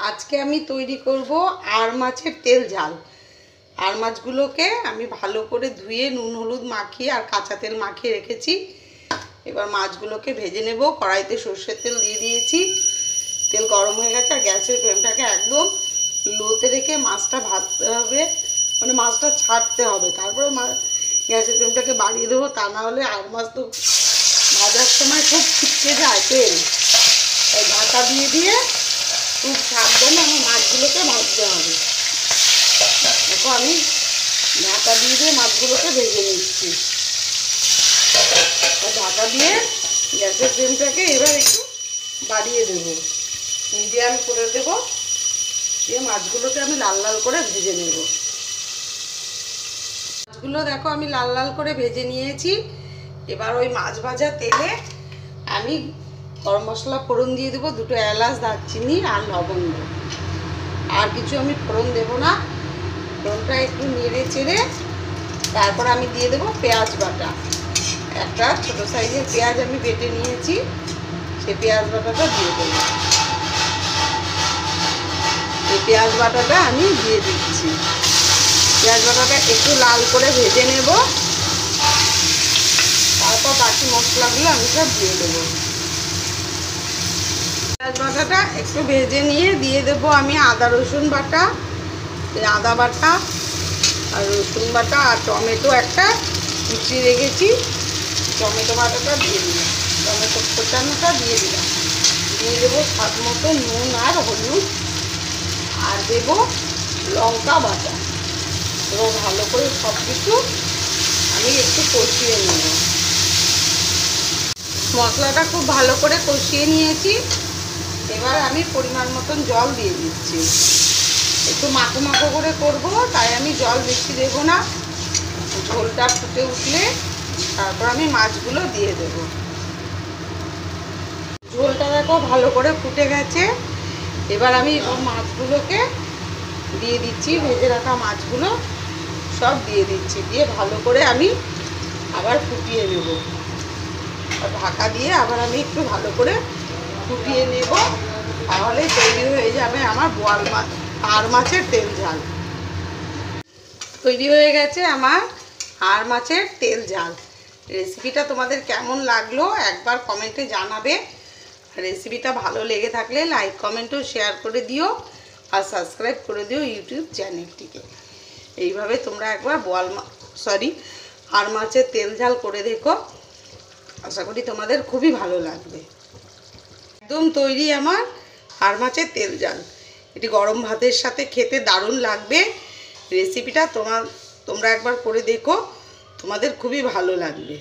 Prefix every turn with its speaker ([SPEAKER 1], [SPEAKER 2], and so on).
[SPEAKER 1] আজকে আমি তৈরি করব আর মাছের তেল ঝাল। আর মাছগুলোকে আমি ভালো করে ধুয়ে নুন হলুদ মাখিয়ে আর কাঁচা তেল মাখিয়ে রেখেছি। এবার মাছগুলোকে ভেজে নেব। কড়াইতে সর্ষের তেল দিয়ে দিয়েছি। তেল গরম হয়ে গেছে আর গ্যাসের ফ্লেমটাকে একদম লোতে রেখে মাছটা ভাজতে হবে, মানে মাছটা ছাড়তে হবে। তারপরে গ্যাসের ফ্লেমটাকে বাড়িয়ে দেবো, তা না হলে আর মাছ তো ভাজার সময় খুব ছিটকে যায় তেল। এই ঢাকা দিয়ে দিয়ে খুব সাবধানে আমার মাছগুলোকে ভাজতে হবে। দেখো আমি ঢাকা দিয়ে দিয়ে মাছগুলোকে ভেজে নিচ্ছি। ঢাকা দিয়ে গ্যাসের ফ্লেমটাকে এবার একটু বাড়িয়ে দেবো, মিডিয়াম করে দেবো, দিয়ে মাছগুলোকে আমি লাল লাল করে ভেজে নেব। মাছগুলো দেখো আমি লাল লাল করে ভেজে নিয়েছি। এবার ওই মাছ ভাজা তেলে আমি গরম মশলা ফোড়ন দিয়ে দেবো, দুটো এলাচ, দারচিনি আর লবঙ্গ। আর কিছু আমি ফোড়ন দেবো না। ফোড়নটা একটু নেড়ে চেড়ে তারপর আমি দিয়ে দেবো পেঁয়াজ বাটা। একটা ছোটো সাইজের পেঁয়াজ আমি বেটে নিয়েছি, সেই পেঁয়াজ বাটাটা দিয়ে দেবো। এই পেঁয়াজ বাটাটা আমি দিয়ে দিচ্ছি। পেঁয়াজ বাটাটা একটু লাল করে ভেজে নেব, তারপর বাকি মশলাগুলো আমি সব দিয়ে দেবো। পেঁয়াজ বাটাটা একটু ভেজে নিয়ে দিয়ে দেবো আমি আদা রসুন বাটা, আদা বাটা আর রসুন বাটা আর টমেটো একটা কুচিয়ে রেখেছি, টমেটো বাটাটা দিয়ে দিলাম, টমেটো কোচানোটা দিয়ে দিলাম। দিয়ে দেবো স্বাদ মতো নুন আর হলুদ, আর দেবো লঙ্কা বাটা। এবার ভালো করে সব কিছু আমি একটু কষিয়ে নেব। মশলাটা খুব ভালো করে কষিয়ে নিয়েছি। এবার আমি পরিমাণ মতন জল দিয়ে দিচ্ছি। একটু মাখো মাখো করে করবো, তাই আমি জল বেশি দেবো না। ঝোলটা ফুটে উঠলে তারপর আমি মাছগুলো দিয়ে দেবো। ঝোলটা দেখো ভালো করে ফুটে গেছে। এবার আমি সব মাছগুলোকে দিয়ে দিচ্ছি, ভেজে রাখা মাছগুলো সব দিয়ে দিচ্ছি। দিয়ে ভালো করে আমি আবার ফুটিয়ে নেব। ঢাকা দিয়ে আবার আমি একটু ভালো করে ফুটিয়ে নেব, তাহলে তৈরি হয়ে যাবে আমার বোয়াল মাছ আর মাছের তেল ঝাল। তৈরি হয়ে গেছে আমার আর মাছের তেল ঝাল। রেসিপিটা তোমাদের কেমন লাগলো একবার কমেন্টে জানাবে। রেসিপিটা ভালো লেগে থাকলে লাইক কমেন্ট ও শেয়ার করে দিও, আর সাবস্ক্রাইব করে দিও ইউটিউব চ্যানেলটিকে। এইভাবে তোমরা একবার আর মাছের তেল ঝাল করে দেখো, আশা করি তোমাদের খুবই ভালো লাগবে। একদম তৈরি আমার আর মাছের তেল ঝাল। এটি গরম ভাতের সাথে খেতে দারুণ লাগবে। রেসিপিটা তোমরা একবার করে দেখো, তোমাদের খুবই ভালো লাগবে।